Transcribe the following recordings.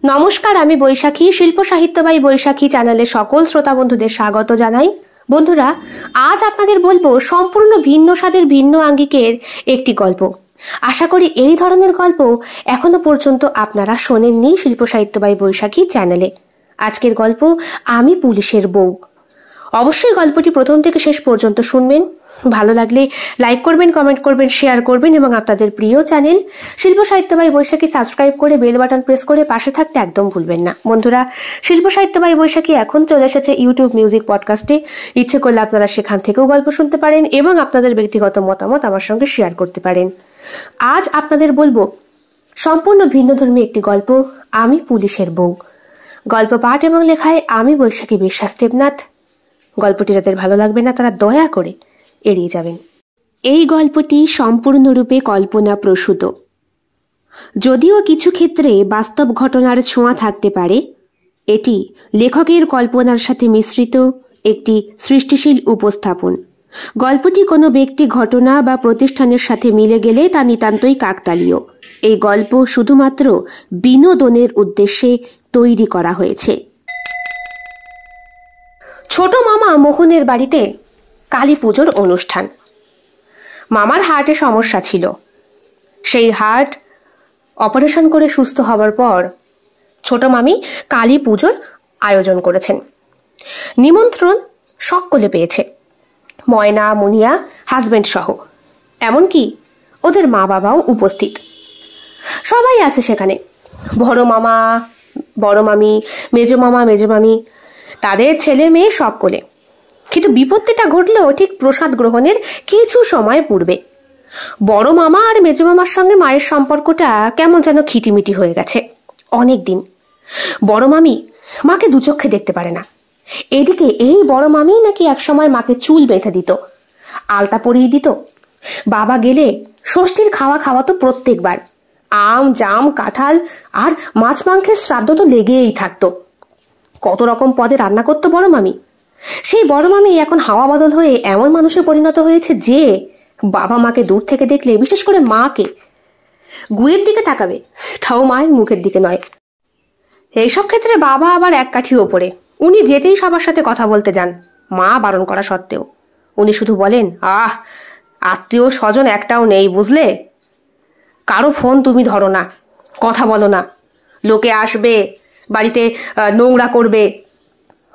নমস্কার, আমি বৈশাখী। শিল্প সাহিত্য বাই বৈশাখী চ্যানেলে সকল শ্রোতা বন্ধুদের স্বাগত জানাই। বন্ধুরা, আজ আপনাদের বলবো সম্পূর্ণ ভিন্ন স্বাদের ভিন্ন আঙ্গিকের একটি গল্প। আশা করি এই ধরনের গল্প এখনো পর্যন্ত আপনারা শোনেননি শিল্প সাহিত্য বাই বৈশাখী চ্যানেলে। আজকের গল্প আমি পুলিশের বউ। অবশ্যই গল্পটি প্রথম থেকে শেষ পর্যন্ত শুনবেন। ভালো লাগলে লাইক করবেন, কমেন্ট করবেন, শেয়ার করবেন এবং আপনাদের প্রিয় চ্যানেল শিল্প সাহিত্য বাই বৈশাখী সাবস্ক্রাইব করে বেল বাটন প্রেস করে পাশে থাকতে একদম ভুলবেন না। বন্ধুরা, শিল্প সাহিত্য বাই বৈশাখী এখন চলে এসেছে ইউটিউব মিউজিক পডকাস্টে। ইচ্ছে করলে আপনারা সেখান থেকেও গল্প শুনতে পারেন এবং আপনাদের ব্যক্তিগত মতামত আমার সঙ্গে শেয়ার করতে পারেন। আজ আপনাদের বলবো সম্পূর্ণ ভিন্নধর্মী একটি গল্প, আমি পুলিশের বউ। গল্প পাঠ এবং লেখায় আমি বৈশাখী বিশ্বাস দেবনাথ। গল্পটি যাদের ভালো লাগবে না তারা দয়া করে এড়িয়ে যাবেন। এই গল্পটি সম্পূর্ণরূপে কল্পনা প্রসূত, যদিও কিছু ক্ষেত্রে বাস্তব ঘটনার ছোঁয়া থাকতে পারে। এটি লেখকের কল্পনার সাথে মিশ্রিত একটি সৃষ্টিশীল উপস্থাপন। গল্পটি কোনো ব্যক্তি, ঘটনা বা প্রতিষ্ঠানের সাথে মিলে গেলে তা নিতান্তই কাকতালীয়। এই গল্প শুধুমাত্র বিনোদনের উদ্দেশ্যে তৈরি করা হয়েছে। ছোট মামা মোহনের বাড়িতে কালী পুজোর অনুষ্ঠান। মামার হার্টে সমস্যা ছিল। সেই হার্ট অপারেশন করে সুস্থ হবার পর ছোট মামি কালী পুজোর আয়োজন করেছেন। নিমন্ত্রণ সকলে পেয়েছে, ময়না, মুনিয়া, হাজবেন্ড সহ। এমনকি ওদের মা বাবাও উপস্থিত। সবাই আছে সেখানে, বড় মামা, বড় মামি, মেজো মামা, মেজো মামি, তাদের ছেলে মেয়ে সকলে। কিন্তু বিপত্তিটা ঘটলো ঠিক প্রসাদ গ্রহণের কিছু সময় পূর্বে। বড় মামা আর মেজো মামার সঙ্গে মায়ের সম্পর্কটা কেমন যেন খিটিমিটি হয়ে গেছে অনেক দিন। বড় মামি মাকে দু চোখে দেখতে পারে না। এদিকে এই বড় মামি নাকি একসময় মাকে চুল বেঁধে দিত, আলতা পরিয়ে দিত। বাবা গেলে ষষ্ঠীর খাওয়া খাওয়াতো প্রত্যেকবার। আম, জাম, কাঁঠাল আর মাছ মাংসের শ্রাদ্ধ তো লেগেই থাকতো। কত রকম পদে রান্না করতো বড় মামি। সেই বড় মামি এখন হাওয়া বদল হয়ে এমন মানুষে পরিণত হয়েছে যে বাবা মাকে দূর থেকে দেখলে, বিশেষ করে মাকে, গুয়ের দিকে তাকাবে, তাও মায়ের মুখের দিকে নয়। এইসব ক্ষেত্রে বাবা আবার এক কাঠি ওপরে। উনি যেতেই সবার সাথে কথা বলতে যান, মা বারণ করা সত্ত্বেও। উনি শুধু বলেন, আত্মীয় স্বজন একটাও নেই বুঝলে। কারো ফোন তুমি ধরো না, কথা বলো না। লোকে আসবে, বাড়িতে নোংরা করবে,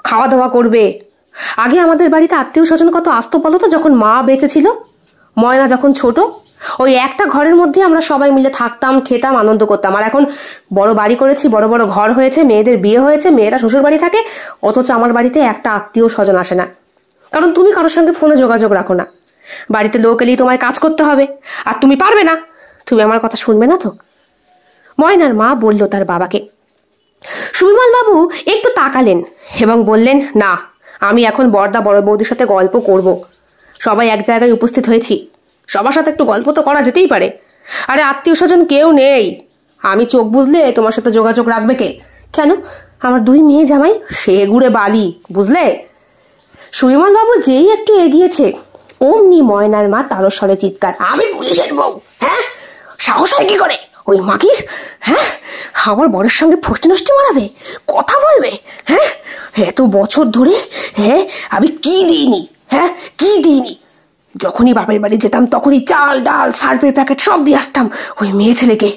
খাওয়া দাওয়া করবে। আগে আমাদের বাড়িতে আত্মীয় স্বজন কত আসতো বলো তো, যখন মা বেঁচে ছিল, ময়না যখন ছোট। ওই একটা ঘরের মধ্যে আমরা সবাই মিলে থাকতাম, খেতাম, আনন্দ করতাম। আর এখন বড় বাড়ি করেছি, বড় বড় ঘর হয়েছে, মেয়েদের বিয়ে হয়েছে, মেয়েরা শ্বশুর বাড়ি থাকে, অথচ আমার বাড়িতে একটা আত্মীয় স্বজন আসে না। কারণ তুমি কারোর সঙ্গে ফোনে যোগাযোগ রাখো না। বাড়িতে লোক এলেই তোমায় কাজ করতে হবে, আর তুমি পারবে না। তুমি আমার কথা শুনবে না তো? ময়নার মা বলল তার বাবাকে। সুবিমল বাবু একটু তাকালেন এবং বললেন, না, আমি এখন বড়দা বড় বৌদির সাথে গল্প করব। সবাই এক জায়গায় উপস্থিত হয়েছি, সবার সাথে একটু গল্প তো করা যেতেই পারে। আরে আত্মীয় স্বজন কেউ নেই, আমি চোখ বুঝলে তোমার সাথে যোগাযোগ রাখবে কে? কেন, আমার দুই মেয়ে জামাই, সে গুড়ে বালি বুঝলে। সুবিমল বাবু যেই একটু এগিয়েছে, অমনি ময়নার মা তারস্বরে চিৎকার, আমি পুলিশের বউ? হ্যাঁ, সাহস হয় কি করে ওই মাগির? হ্যাঁ, আমার বরের সঙ্গে ফষ্টি নষ্টি মারাবে, কথা বলবে? হ্যাঁ, এত বছর ধরে হ্যাঁ আমি কি দিইনি? হ্যাঁ, কি দিইনি? যখনই বাপের বাড়ি যেতাম তখনই চাল, ডাল, সার্ফের প্যাকেট সব দিয়ে আসতাম ওই মেয়ে ছেলেকে।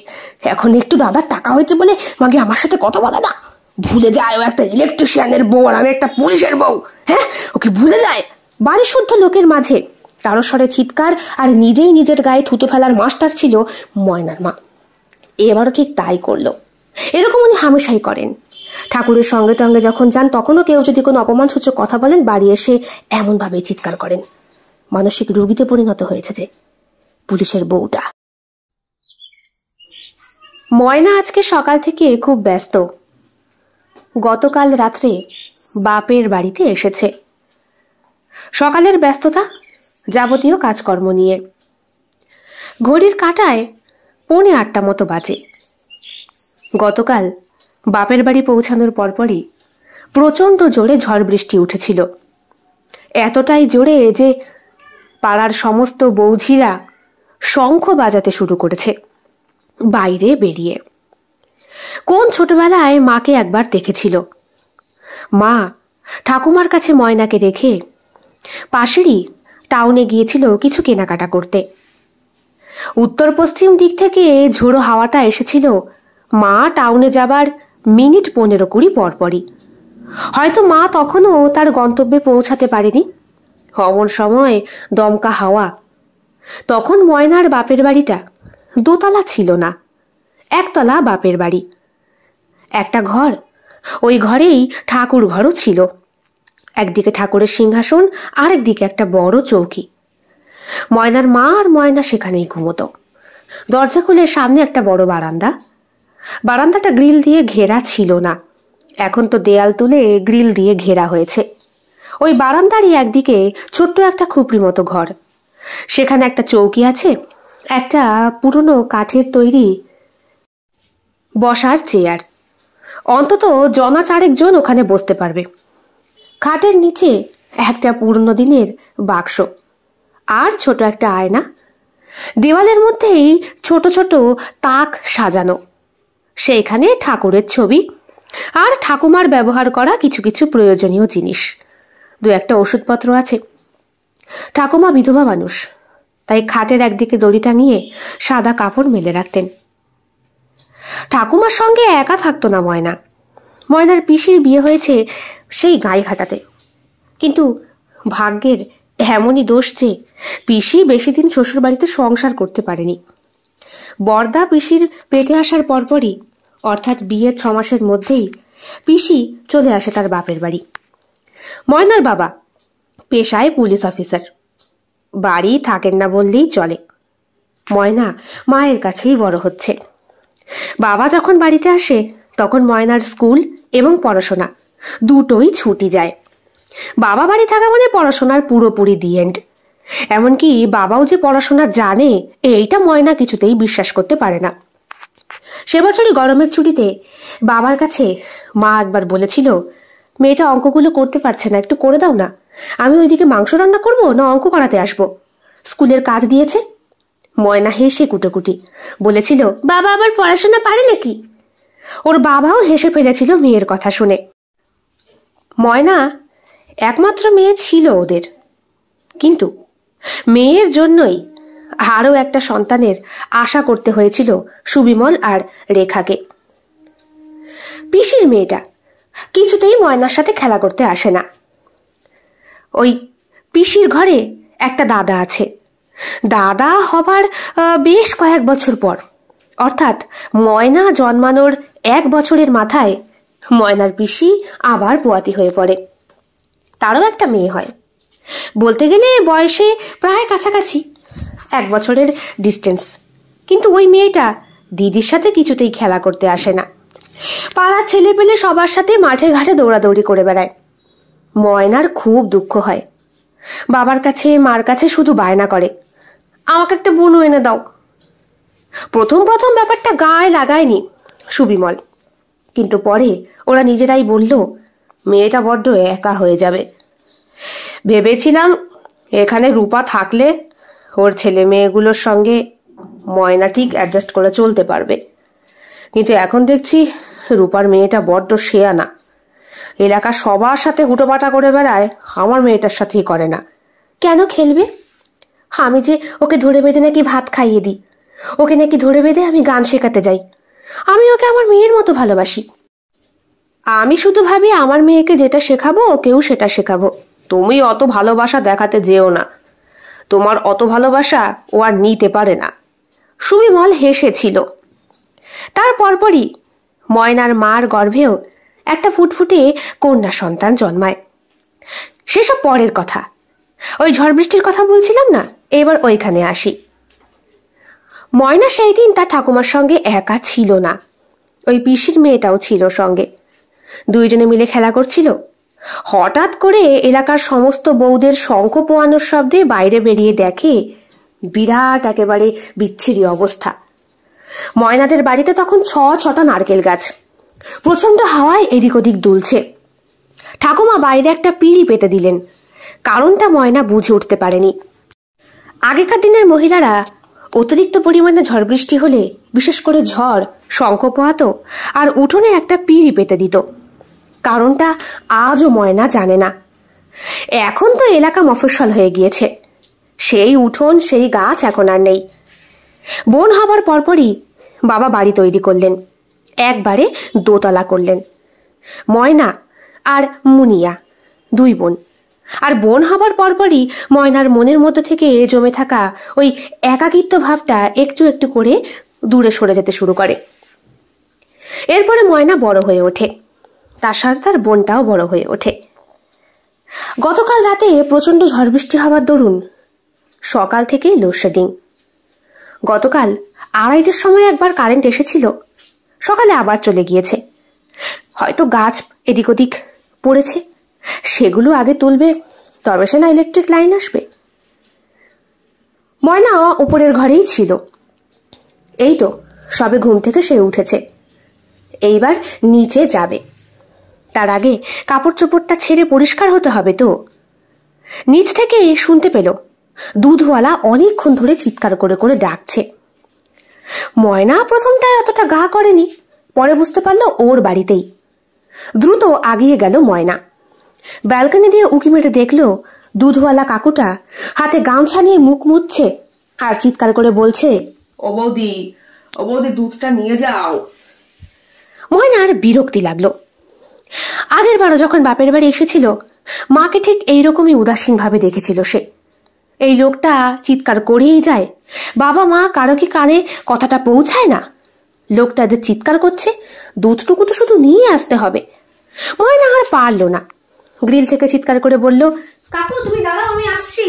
এখন একটু দাদার টাকা হয়েছে বলে মাকে আমার সাথে কথা বলে না? ভুলে যায় ও একটা ইলেকট্রিশিয়ানের বউ আর আমি একটা পুলিশের বউ? হ্যাঁ, ওকে ভুলে যায়? বাড়ি শুদ্ধ লোকের মাঝে তারস্বরে চিৎকার, আর নিজেই নিজের গায়ে থুতু ফেলার মাস্টার ছিল ময়নার মা। এবারও ঠিক তাই করলো। এরকম উনি হামেশাই করেন। ঠাকুরের সঙ্গে টঙ্গে যখন যান, তখনও কেউ যদি কোনো অপমানসূচক কথা বলেন, বাড়ি এসে এমনভাবে চিৎকার করেন। মানসিক রোগীতে পরিণত হয়েছে যে পুলিশের বউটা। ময়না আজকে সকাল থেকে খুব ব্যস্ত। গতকাল রাত্রে বাপের বাড়িতে এসেছে। সকালের ব্যস্ততা, যাবতীয় কাজকর্ম নিয়ে। ঘড়ির কাঁটায় 7:45 মতো বাজে। গতকাল বাপের বাড়ি পৌঁছানোর পরপরই প্রচণ্ড জোরে ঝড় বৃষ্টি উঠেছিল। এতটাই জোরে যে পাড়ার সমস্ত বৌঝিরা শঙ্খ বাজাতে শুরু করেছে বাইরে বেরিয়ে। কোন ছোটবেলায় মাকে একবার দেখেছিল। মা ঠাকুমার কাছে ময়নাকে রেখে পাশেরই টাউনে গিয়েছিল কিছু কেনাকাটা করতে। উত্তর পশ্চিম দিক থেকে ঝোড়ো হাওয়াটা এসেছিল মা টাউনে যাবার মিনিট 15-20 পরপরই। হয়তো মা তখনও তার গন্তব্যে পৌঁছাতে পারেনি। অমন সময় দমকা হাওয়া। তখন ময়নার বাপের বাড়িটা দোতলা ছিল না, একতলা বাপের বাড়ি। একটা ঘর, ওই ঘরেই ঠাকুর ঘরও ছিল। একদিকে ঠাকুরের সিংহাসন, আরেকদিকে একটা বড় চৌকি। ময়নার মা আর ময়না সেখানেই ঘুমতো। দরজা খুলে সামনে একটা বড় বারান্দা। বারান্দাটা গ্রিল দিয়ে ঘেরা ছিল না, এখন তো দেয়াল তুলে গ্রিল দিয়ে ঘেরা হয়েছে। ওই বারান্দারই একদিকে ছোট্ট একটা খুপড়ি মতো ঘর। সেখানে একটা চৌকি আছে, একটা পুরনো কাঠের তৈরি বসার চেয়ার। অন্তত 4 জন ওখানে বসতে পারবে। খাটের নিচে একটা পুরনো দিনের বাক্স আর ছোট একটা আয়না। দেওয়ালের মধ্যেই ছোট ছোট তাক সাজানো, সেইখানে ঠাকুরের ছবি আর ঠাকুমার ব্যবহার করা কিছু কিছু প্রয়োজনীয় জিনিস। 2-1 ওষুধপত্র আছে। ঠাকুমা বিধবা মানুষ, তাই খাটের একদিকে দড়ি টাঙিয়ে সাদা কাপড় মেলে রাখতেন। ঠাকুমার সঙ্গে একা থাকতো না ময়না। ময়নার পিসির বিয়ে হয়েছে সেই গাইঘাটাতে। কিন্তু ভাগ্যের এমনই দোষ যে পিসি বেশি দিন শ্বশুর বাড়িতে সংসার করতে পারেনি। বর্দা পিসির পেটে আসার পরপরই, অর্থাৎ বিয়ের 6 মাসের মধ্যেই পিসি চলে আসে তার বাপের বাড়ি। ময়নার বাবা পেশায় পুলিশ অফিসার, বাড়ি থাকেন না বললেই চলে। ময়না মায়ের কাছেই বড় হচ্ছে। বাবা যখন বাড়িতে আসে তখন ময়নার স্কুল এবং পড়াশোনা দুটোই ছুটি যায়। বাবা বাড়ি থাকা মানে পড়াশোনার পুরোপুরি দি এন্ড। এমনকি বাবাও যে পড়াশোনা জানে এইটা ময়না কিছুতেই বিশ্বাস করতে পারে না। সে বছরই গরমের ছুটিতে বাবার কাছে মা একবার বলেছিল, মেয়েটা অঙ্কগুলো করতে পারছে না, একটু করে দাও না। আমি ওইদিকে মাংস রান্না করবো না অঙ্ক করাতে আসবো? স্কুলের কাজ দিয়েছে। ময়না হেসে কুটোকুটি বলেছিল, বাবা আবার পড়াশোনা পারে নাকি? ওর বাবাও হেসে ফেলেছিল মেয়ের কথা শুনে। ময়না একমাত্র মেয়ে ছিল ওদের, কিন্তু মেয়ের জন্যই আরও একটা সন্তানের আশা করতে হয়েছিল সুবিমল আর রেখাকে। পিসির মেয়েটা কিছুতেই ময়নার সাথে খেলা করতে আসে না। ওই পিসির ঘরে একটা দাদা আছে। দাদা হবার বেশ কয়েক বছর পর, অর্থাৎ ময়না জন্মানোর 1 বছরের মাথায় ময়নার পিসি আবার পোয়াতি হয়ে পড়ে। তারও একটা মেয়ে হয়। বলতে গেলে বয়সে প্রায় কাছাকাছি, 1 বছরের ডিস্টেন্স। কিন্তু ওই মেয়েটা দিদির সাথে কিছুতেই খেলা করতে আসে না। পাড়ার ছেলে পেলে সবার সাথে মাঠে ঘাটে দৌড়াদৌড়ি করে বেড়ায়। ময়নার খুব দুঃখ হয়। বাবার কাছে মার কাছে শুধু বায়না করে, আমাকে একটা বুনু এনে দাও। প্রথম ব্যাপারটা গায়ে লাগায়নি সুবিমল, কিন্তু পরে ওরা নিজেরাই বলল, মেয়েটা বড্ড একা হয়ে যাবে। ভেবেছিলাম এখানে রূপা থাকলে ওর ছেলে মেয়েগুলোর সঙ্গে ময়না ঠিক অ্যাডজাস্ট করে চলতে পারবে, কিন্তু এখন দেখছি রূপার মেয়েটা বড্ড শেয়ানা। এলাকার সবার সাথে হুটোপাটা করে বেড়ায়, আমার মেয়েটার সাথেই করে না। কেন খেলবে? আমি যে ওকে ধরে বেঁধে নাকি ভাত খাইয়ে দিই, ওকে নাকি ধরে বেঁধে আমি গান শেখাতে যাই। আমি ওকে আমার মেয়ের মতো ভালোবাসি। আমি শুধু ভাবি আমার মেয়েকে যেটা শেখাবো ওকেও সেটা শেখাবো। তুমি অত ভালোবাসা দেখাতে যেও না, তোমার অত ভালোবাসা ও আর নিতে পারে না। সুবিমল হেসেছিল। তার পরপরই ময়নার মার গর্ভেও একটা ফুটফুটে কন্যা সন্তান জন্মায়। সেসব পরের কথা। ওই ঝড় বৃষ্টির কথা বলছিলাম না, এবার ওইখানে আসি। ময়না সেই দিন তার ঠাকুমার সঙ্গে একা ছিল না, ওই পিসির মেয়েটাও ছিল সঙ্গে। 2 জনে মিলে খেলা করছিল। হঠাৎ করে এলাকার সমস্ত বউদের শঙ্খ পোয়ানোর শব্দে বাইরে বেরিয়ে দেখে বিরাট একেবারে বিচ্ছিরি অবস্থা। ময়নাদের বাড়িতে তখন 6-6টা নারকেল গাছ। প্রচন্ড হাওয়ায় এদিক ওদিক দুলছে। ঠাকুমা বাইরে একটা পিঁড়ি পেতে দিলেন। কারণটা ময়না বুঝে উঠতে পারেনি। আগেকার দিনের মহিলারা অতিরিক্ত পরিমাণে ঝড় বৃষ্টি হলে, বিশেষ করে ঝড় শঙ্খ পোহাতো আর উঠোনে একটা পিঁড়ি পেতে দিত। কারণটা আজও ময়না জানে না। এখন তো এলাকা মফস্বল হয়ে গিয়েছে, সেই উঠোন সেই গাছ এখন আর নেই। বোন হবার পরপরই বাবা বাড়ি তৈরি করলেন, একবারে দোতলা করলেন। ময়না আর মুনিয়া 2 বোন। আর বোন হবার পরপরই ময়নার মনের মধ্যে থেকে জমে থাকা ওই একাকিত্ব ভাবটা একটু একটু করে দূরে সরে যেতে শুরু করে। এরপরে ময়না বড় হয়ে ওঠে, তার সাথে তার বোনটাও বড় হয়ে ওঠে। গতকাল রাতে প্রচণ্ড ঝড় বৃষ্টি হওয়ার দরুন সকাল থেকেই লোডশেডিং। গতকাল 2:30টার সময় একবার কারেন্ট এসেছিল, সকালে আবার চলে গিয়েছে। হয়তো গাছ এদিক ওদিক পড়েছে, সেগুলো আগে তুলবে, তবে সে না ইলেকট্রিক লাইন আসবে। ময়না উপরের ঘরেই ছিল। এই তো সবে ঘুম থেকে সে উঠেছে, এইবার নিচে যাবে। তার আগে কাপড় চোপড়টা ছেড়ে পরিষ্কার হতে হবে তো। নিচ থেকে শুনতে পেল দুধওয়ালা অনেকক্ষণ ধরে চিৎকার করে করে ডাকছে। ময়না প্রথমটায় অতটা গা করেনি, পরে বুঝতে পারলো ওর বাড়িতেই। দ্রুত আগিয়ে গেল ময়না। ব্যালকনি দিয়ে উঁকি মেরে দেখলো দুধওয়ালা কাকুটা হাতে গামছা নিয়ে মুখ মুছছে আর চিৎকার করে বলছে, ও বৌদি, ও বৌদি, দুধটা নিয়ে যাও। ময়নার বিরক্তি লাগলো। আগের বারও যখন বাপের বাড়ি এসেছিল, মাকে ঠিক এইরকমই উদাসীন ভাবে দেখেছিল সে। এই লোকটা চিৎকার করেই যায়, বাবা মা কারো কি কানে কথাটা পৌঁছায় না? লোকটা যে চিৎকার করছে, দুধটুকু তো শুধু নিয়ে আসতে হবে। ময়না আর পারল না, গ্রিল থেকে চিৎকার করে বলল, কাকু তুমি দাঁড়াও, আমি আসছি।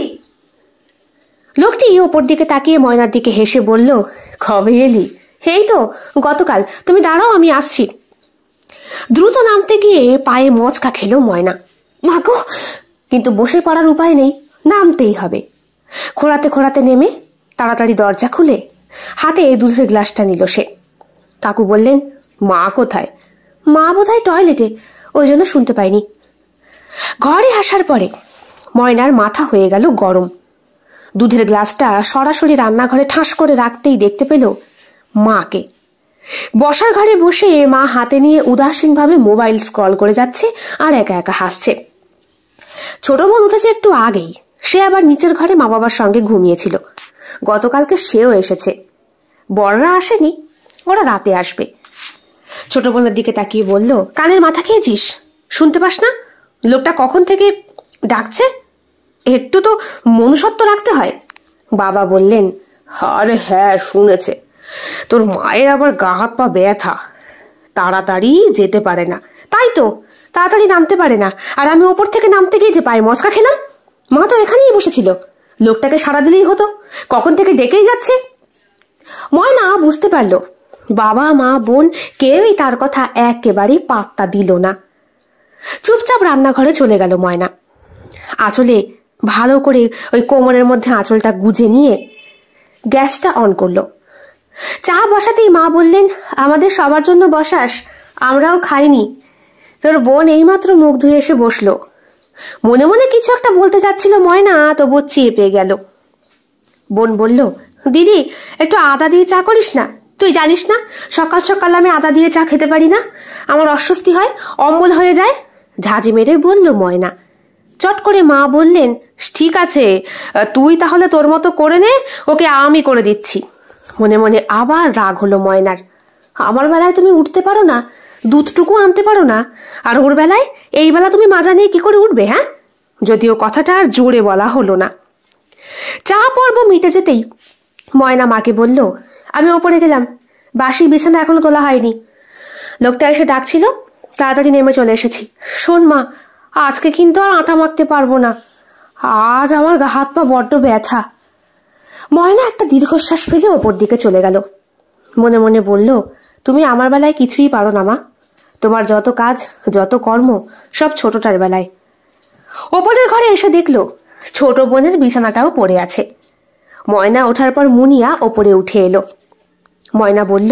লোকটি ওপর দিকে তাকিয়ে ময়নার দিকে হেসে বলল, কবে এলি? এই তো গতকাল। তুমি দাঁড়াও, আমি আসছি। দ্রুত নামতে গিয়ে পায়ে মচকা খেলো ময়না। মাগো! কিন্তু বসে পড়ার উপায় নেই, নামতেই হবে। খোঁড়াতে খোঁড়াতে নেমে তাড়াতাড়ি দরজা খুলে হাতে দুধের গ্লাসটা নিল সে। কাকু বললেন, মা কোথায়? মা বোধহয় টয়লেটে, ওই জন্য শুনতে পাইনি। ঘরে আসার পরে ময়নার মাথা হয়ে গেল গরম। দুধের গ্লাসটা সরাসরি রান্নাঘরে ঠাস করে রাখতেই দেখতে পেল মাকে। বসার ঘরে বসে মা হাতে নিয়ে উদাসীনভাবে মোবাইল স্ক্রল করে যাচ্ছে আর একা একা হাসছে। ছোট বোন উঠেছে একটু আগেই, সে আবার নিচের ঘরে মা বাবার সঙ্গে ঘুমিয়েছিল। গতকালকে সেও এসেছে। বড়রা আসেনি, ওরা রাতে আসবে। ছোট বোনের দিকে তাকিয়ে বলল, কানের মাথা খেয়েছিস? শুনতে পাস না লোকটা কখন থেকে ডাকছে? একটু তো মনুষ্যত্ব রাখতে হয়। বাবা বললেন, আরে হ্যাঁ শুনেছে, তোর মায়ের আবার গা হাত পা ব্যথা, তাড়াতাড়ি যেতে পারে না, তাই তো তাড়াতাড়ি নামতে পারে না। আর আমি ওপর থেকে নামতে গিয়ে যে পায়ে মচকা খেলাম। মা তো এখানেই বসেছিল, লোকটাকে সাড়া দিলেই হতো, কখন থেকে ডেকেই যাচ্ছে। ময়না বুঝতে পারল বাবা মা বোন কেউই তার কথা একেবারেই পাত্তা দিল না। চুপচাপ রান্নাঘরে চলে গেল ময়না। আঁচলে ভালো করে ওই কোমরের মধ্যে আঁচলটা গুজে নিয়ে গ্যাসটা অন করলো। চা বসাতেই মা বললেন, আমাদের সবার জন্য বসাস, আমরাও খাইনি। তোর বোন এইমাত্র মুখ ধুয়ে এসে বসলো। মনে মনে কিছু একটা বলতে চাচ্ছিল ময়না, তবু চেপে গেল। বোন বলল, দিদি একটু আদা দিয়ে চা করিস না? তুই জানিস না সকাল সকাল আমি আদা দিয়ে চা খেতে পারি না, আমার অস্বস্তি হয়, অম্বল হয়ে যায়। ঝাঁঝি মেরে বলল ময়না। চট করে মা বললেন, ঠিক আছে তুই তাহলে তোর মতো করে নে, ওকে আমি করে দিচ্ছি। মনে মনে আবার রাগ হলো ময়নার। আমার বেলায় তুমি উঠতে পারো না, দুধটুকু আনতে পারো না, আর ওর বেলায় এই বেলা তুমি মাজা নিয়ে কি করে উঠবে? হ্যাঁ? যদিও কথাটা আর জোরে বলা হলো না। চা পর্ব মিটে যেতেই ময়না মাকে বলল, আমি ওপরে গেলাম, বাসি বিছানা এখনো তোলা হয়নি। লোকটা এসে ডাকছিল, তাড়াতাড়ি নেমে চলে এসেছি। শোন মা, আজকে কিন্তু আর আটা মাখতে পারবো না, আজ আমার গা হাত পা বড্ড ব্যথা। ময়না একটা দীর্ঘশ্বাস ফেলে ওপর দিকে চলে গেল। মনে মনে বলল, তুমি আমার বেলায় কিছুই পারো না মা, তোমার যত কাজ যত কর্ম সব ছোটটার বেলায়। ওপরের ঘরে এসে দেখলো ছোট বোনের বিছানাটাও পড়ে আছে। ময়না ওঠার পর মুনিয়া ওপরে উঠে এলো। ময়না বলল,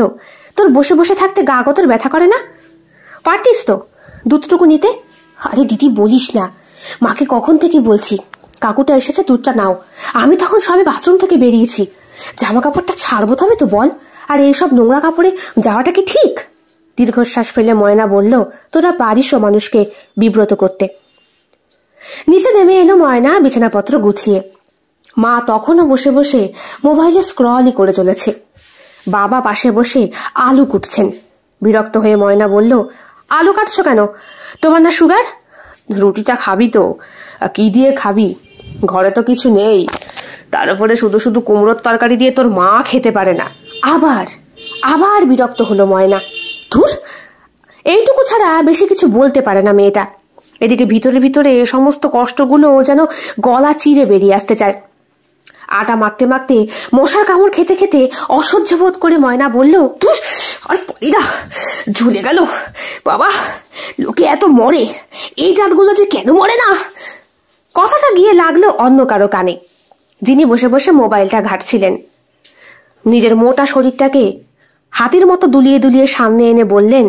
তোর বসে বসে থাকতে গা গতর ব্যথা করে না? পারতিস তো দুধটুকু নিতে। আরে দিদি বলিস না, মাকে কখন থেকে বলছি কাকুটা এসেছে দুধটা নাও, আমি তখন সবে বাথরুম থেকে বেরিয়েছি, জামা কাপড়টা ছাড়বো তবে তো বল, আর এইসব নোংরা কাপড়ে যাওয়াটা কি ঠিক? দীর্ঘশ্বাস ফেলে ময়না বলল, তোরা পারিস মানুষকে বিব্রত করতে। নিচে নেমে এলো ময়না বিছানাপত্র গুছিয়ে। মা তখনও বসে বসে মোবাইলে স্ক্রলই করে চলেছে। বাবা পাশে বসে আলু কুটছেন। বিরক্ত হয়ে ময়না বলল, আলু কাটছো কেন? তোমার না সুগার? রুটিটা খাবি তো? কি দিয়ে খাবি? ঘরে তো কিছু নেই, তার উপরে শুধু শুধু কুমড়োর তরকারি দিয়ে তোর মা খেতে পারে না। আবার আবার বিরক্ত হলো ময়না। ধুর, এইটুকু ছাড়া বেশি কিছু বলতে পারে না মেয়েটা। এদিকে ভিতরে ভিতরে সমস্ত কষ্টগুলো যেন গলা চিরে বেরিয়ে আসতে চায়। আটা মাখতে মাখতে মশার কামড় খেতে খেতে অসহ্য বোধ করে ময়না বলল, ধুর, আর পড়িরা ঝুলে গেল বাবা, লোকে এত মরে, এই জাতগুলো যে কেন মরে না। কথাটা গিয়ে লাগলো অন্য কারো কানে, যিনি বসে বসে মোবাইলটা ঘাঁটছিলেন। নিজের মোটা শরীরটাকে হাতির মতো দুলিয়ে দুলিয়ে সামনে এনে বললেন,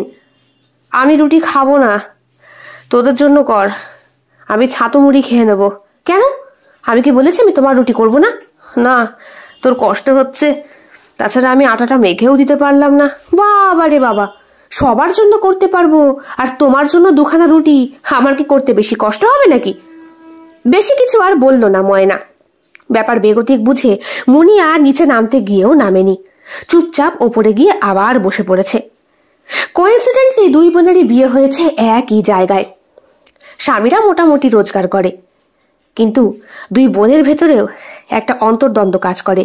আমি রুটি খাবো না, তোদের জন্য কর, আমি ছাতু মুড়ি খেয়ে নেবো। কেন? আমি কি বলেছি আমি তোমার রুটি করব না? না, তোর কষ্ট হচ্ছে, তাছাড়া আমি আটাটা মেখেও দিতে পারলাম না। বাবা রে বাবা, সবার জন্য করতে পারবো, আর তোমার জন্য দুখানা রুটি আমার কি করতে বেশি কষ্ট হবে নাকি? বেশি কিছু আর বলল না ময়না। ব্যাপার বেগতিক বুঝে মুনিয়া নিচে নামতে গিয়েও নামেনি, চুপচাপ ওপরে গিয়ে আবার বসে পড়েছে। কোইন্সিডেন্টলি দুই বোনেরই বিয়ে হয়েছে একই জায়গায়। স্বামীরা মোটামুটি রোজগার করে, কিন্তু দুই বোনের ভেতরেও একটা অন্তর্দ্বন্দ্ব কাজ করে,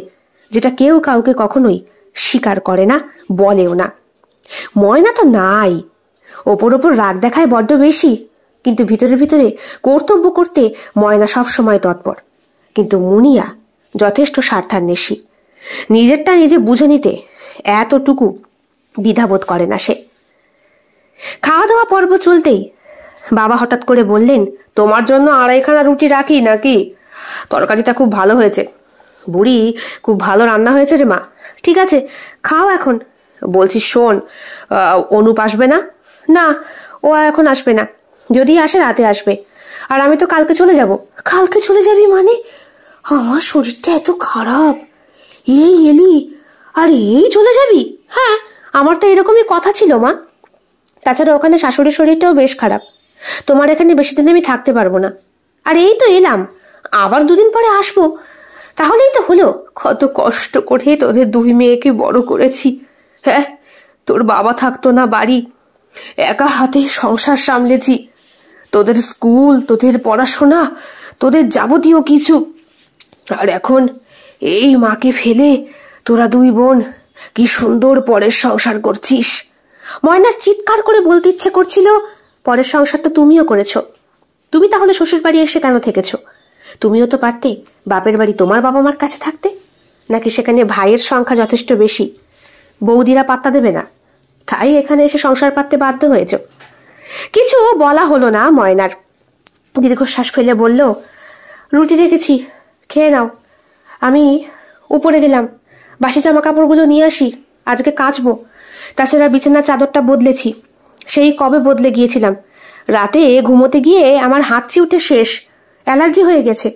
যেটা কেউ কাউকে কখনোই স্বীকার করে না, বলেও না। ময়না তো নাই, ওপর ওপর রাগ দেখায় বড্ড বেশি, কিন্তু ভিতরে ভিতরে কর্তব্য করতে ময়না সব সময় তৎপর। কিন্তু মুনিয়া যথেষ্ট স্বার্থান্বেষী, নিজেরটা নিজে বুঝে নিতে এতটুকু দ্বিধাবোধ করে না সে। খাওয়া দাওয়া পর্ব চলতেই বাবা হঠাৎ করে বললেন, তোমার জন্য 2.5খানা রুটি রাখি নাকি? তরকারিটা খুব ভালো হয়েছে, বুড়ি খুব ভালো রান্না হয়েছে রে মা। ঠিক আছে, খাও এখন। বলছি শোন, অনুপ আসবে না? না, ও এখন আসবে না, যদি আসে রাতে আসবে, আর আমি তো কালকে চলে যাব। কালকে চলে যাবি মানে? আমার শরীরটা এত খারাপ, এই এলি আর এই চলে যাবি? হ্যাঁ, আমার তো এরকমই কথা ছিল মা। তাছাড়া ওখানে শাশুড়ির শরীরটাও বেশ খারাপ, তোমার এখানে বেশি দিন আমি থাকতে পারবো না। আর এই তো এলাম, আবার 2 দিন পরে আসবো, তাহলেই তো হলো। কত কষ্ট করে তোদের 2 মেয়েকে বড় করেছি। হ্যাঁ, তোর বাবা থাকতো না বাড়ি, একা হাতে সংসার সামলেছি, তোদের স্কুল, তোদের পড়াশোনা, তোদের যাবতীয় কিছু, আর এখন এই মাকে ফেলে তোরা 2 বোন কি সুন্দর পরের সংসার করছিস। ময়নার চিৎকার করে বলতে ইচ্ছে করছিল, পরের সংসার তো তুমিও করেছো, তুমি তাহলে শ্বশুর বাড়ি এসে কেন থেকেছো? তুমিও তো পারতে বাপের বাড়ি তোমার বাবা মার কাছে থাকতে, নাকি সেখানে ভাইয়ের সংখ্যা যথেষ্ট বেশি, বৌদিরা পাত্তা দেবে না, তাই এখানে এসে সংসার পাততে বাধ্য হয়েছ? কিছু বলা হলো না ময়নার। দীর্ঘশ্বাস ফেলে বলল, রুটি রেখেছি, খেয়ে নাও। আমি উপরে গেলাম, বাসি জামা কাপড়গুলো নিয়ে আসি, আজকে কাচবো। তাছাড়া বিছানার চাদরটা বদলেছি, সেই কবে বদলে গিয়েছিলাম। রাতে ঘুমোতে গিয়ে আমার হাঁচি উঠে শেষ, অ্যালার্জি হয়ে গেছে।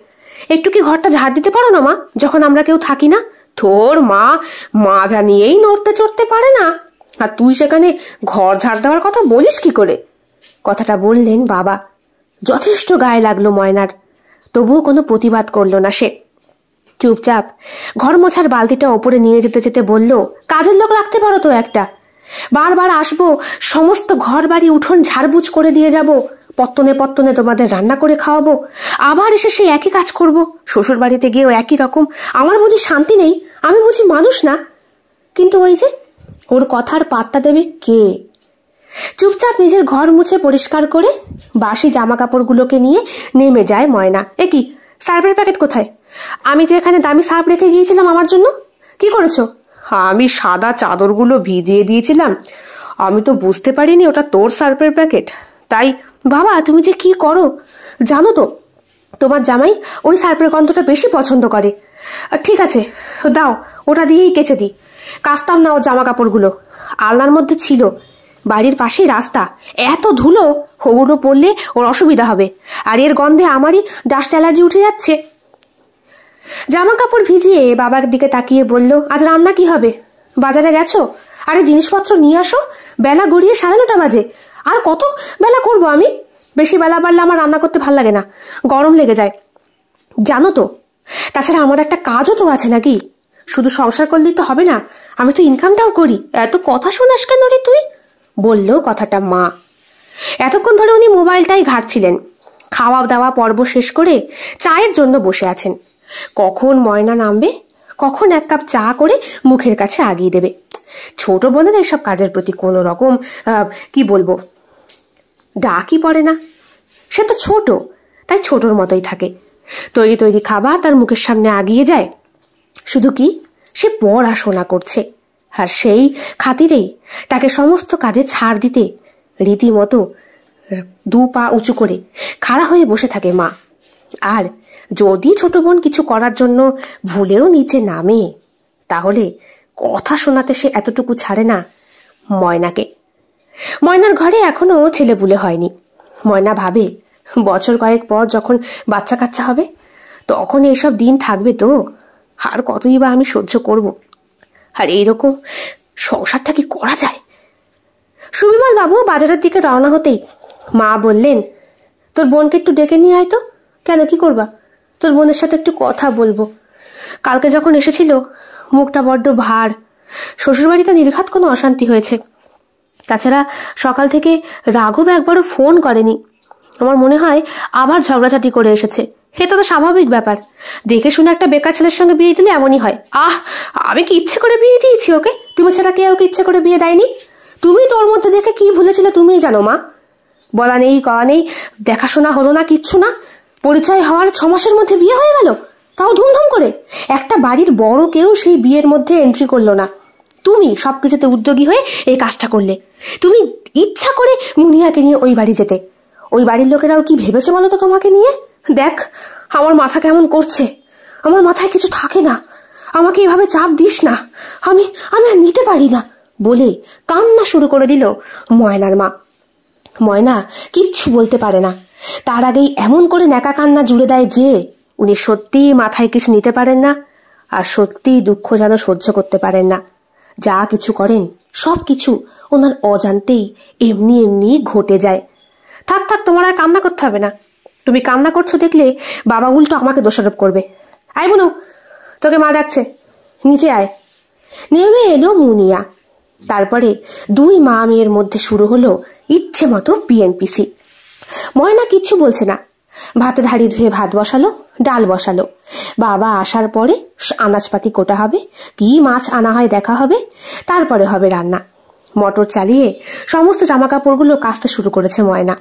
একটু কি ঘরটা ঝাড় দিতে পারো না মা, যখন আমরা কেউ থাকি না? তোর মা মাজা নিয়েই নড়তে চড়তে পারে না, আর তুই সেখানে ঘর ঝাড় দেওয়ার কথা বলিস কি করে? কথাটা বললেন বাবা। যথেষ্ট গায়ে লাগলো ময়নার, তবুও কোনো প্রতিবাদ করলো না সে। চুপচাপ ঘর মোছার বালতিটা ওপরে নিয়ে যেতে যেতে বলল, কাজের লোক রাখতে পারো তো একটা, বারবার আসবো, সমস্ত ঘর বাড়ি উঠোন ঝাড়বুঝ করে দিয়ে যাব, পত্তনে পত্তনে তোমাদের রান্না করে খাওয়াবো, আবার এসে সেই একই কাজ করব, শ্বশুর বাড়িতে গিয়েও একই রকম। আমার বুঝি শান্তি নেই? আমি বুঝি মানুষ না? কিন্তু ওই যে, ওর কথার পাত্তা দেবে কে? চুপচাপ নিজের ঘর মুছে পরিষ্কার করে বাসি জামা কাপড়গুলোকে নিয়ে নেমে যায় ময়না। এ কি, সার্ফের প্যাকেট কোথায়? আমি যে এখানে দামি সার্ফ রেখে গিয়েছিলাম আমার জন্য, কি করেছো? আমি সাদা চাদরগুলো ভিজিয়ে দিয়েছিলাম, আমি তো বুঝতে পারিনি ওটা তোর সার্ফের প্যাকেট, তাই। বাবা, তুমি যে কি করো জানো তো, তোমার জামাই ওই সার্ফের গন্ধটা বেশি পছন্দ করে। ঠিক আছে, দাও, ওটা দিয়েই কেচে দিই। কাচতাম না ওর জামা কাপড়গুলো, আলনার মধ্যে ছিল, বাড়ির পাশেই রাস্তা, এত ধুলো, ওগুলো পড়লে ওর অসুবিধা হবে, আর এর গন্ধে আমারই ডাস্ট অ্যালার্জি উঠে যাচ্ছে। জামা কাপড় ভিজিয়ে বাবার দিকে তাকিয়ে বলল, আজ রান্না কি হবে? বাজারে গেছো? আরে জিনিসপত্র নিয়ে আসো, বেলা গড়িয়ে 9:30 বাজে। আর কত বেলা করব আমি? বেশি বেলা বাড়লে আমার রান্না করতে ভাল লাগে না, গরম লেগে যায় জানো তো। তাছাড়া আমার একটা কাজও তো আছে নাকি, শুধু সংসার করলেই তো হবে না, আমি তো ইনকামটাও করি। এত কথা শোনাস কেন রে তুই? বলল কথাটা মা। এতক্ষণ ধরে উনি মোবাইলটাই ঘাঁটছিলেন। খাওয়া দাওয়া পর্ব শেষ করে চায়ের জন্য বসে আছেন। কখন ময়না নামবে, কখন এক কাপ চা করে মুখের কাছে আগিয়ে দেবে। ছোট বোনের এসব কাজের প্রতি কোনো রকম কি বলবো, ডাকই পড়ে না। সে তো ছোট, তাই ছোটর মতোই থাকে। তৈরি তৈরি খাবার তার মুখের সামনে আগিয়ে যায়। শুধু কি, সে পড়াশোনা করছে, আর সেই খাতিরেই তাকে সমস্ত কাজে ছাড় দিতে রীতিমতো 2 পা উঁচু করে খাড়া হয়ে বসে থাকে মা। আর যদি ছোট বোন কিছু করার জন্য ভুলেও নিচে নামে, তাহলে কথা শোনাতে সে এতটুকু ছাড়ে না ময়নাকে। ময়নার ঘরে এখনো ছেলেপুলে হয়নি। ময়না ভাবে, বছর কয়েক পর যখন বাচ্চা কাচ্চা হবে, তখন এইসব দিন থাকবে তো, আর কতই বা আমি সহ্য করব। আর এইরকম সংসারটা কি করা যায়? সুবিমল বাবু বাজারের দিকে রওনা হতেই মা বললেন, তোর বোনকে একটু ডেকে নিয়ে আয় তো। কেন, কি করবা? তোর বোনের সাথে একটু কথা বলবো। কালকে যখন এসেছিল মুখটা বড্ড ভার। শ্বশুরবাড়িতে নির্ঘাত কোনো অশান্তি হয়েছে। তাছাড়া সকাল থেকে রাঘব একবারও ফোন করেনি। আমার মনে হয় আবার ঝগড়াঝাটি করে এসেছে। এটা তো স্বাভাবিক ব্যাপার, দেখে শুনে একটা বেকার ছেলের সঙ্গে বিয়ে দিলে এমনই হয়। আমি কি ইচ্ছে করে বিয়ে দিয়েছি ওকে? তুমি ছাড়া কে ওকে ইচ্ছে করে বিয়ে দেয়নি? তুমি তোর মধ্যে দেখে কি ভুলেছিলে তুমিই জানো মা। বলা নেই কওয়া নেই, দেখাশোনা হলো না, কিচ্ছু না। পরিচয় হওয়ার 6 মাসের মধ্যে বিয়ে হয়ে গেল, তাও ধুমধাম করে। একটা বাড়ির বড় কেউ সেই বিয়ের মধ্যে এন্ট্রি করলো না। তুমি সবকিছুতে উদ্যোগী হয়ে এই কাজটা করলে। তুমি ইচ্ছা করে মুনিয়াকে নিয়ে ওই বাড়ি যেতে। ওই বাড়ির লোকেরাও কি ভেবেছে বলো তো তোমাকে নিয়ে? দেখ আমার মাথা কেমন করছে, আমার মাথায় কিছু থাকে না, আমাকে এভাবে চাপ দিস না, আমি আর নিতে পারি না বলে কান্না শুরু করে দিল ময়নার মা। ময়না কিচ্ছু বলতে পারে না, তার আগেই এমন করে ন্যাকা কান্না জুড়ে দেয় যে উনি সত্যিই মাথায় কিছু নিতে পারেন না, আর সত্যিই দুঃখ যেন সহ্য করতে পারেন না। যা কিছু করেন সব কিছু ওনার অজান্তেই এমনি এমনি ঘটে যায়। থাক থাক, তোমার আর কান্না করতে হবে না। তুমি কান্না করছো দেখলে বাবা উল্টো আমাকে দোষারোপ করবে। আয় বুনু, তোকে মা ডাকছে, নিচে আয়। নেমে এলো মুনিয়া। তারপরে 2 মা মেয়ের মধ্যে শুরু হলো ইচ্ছে মতো পিএনপিসি। ময়না কিচ্ছু বলছে না। ভাতের হাঁড়ি ধুয়ে ভাত বসালো, ডাল বসালো। বাবা আসার পরে আনাজপাতি কোটা হবে, কি মাছ আনা হয় দেখা হবে, তারপরে হবে রান্না। মোটর চালিয়ে সমস্ত জামা কাপড়গুলো কাচতে শুরু করেছে ময়না।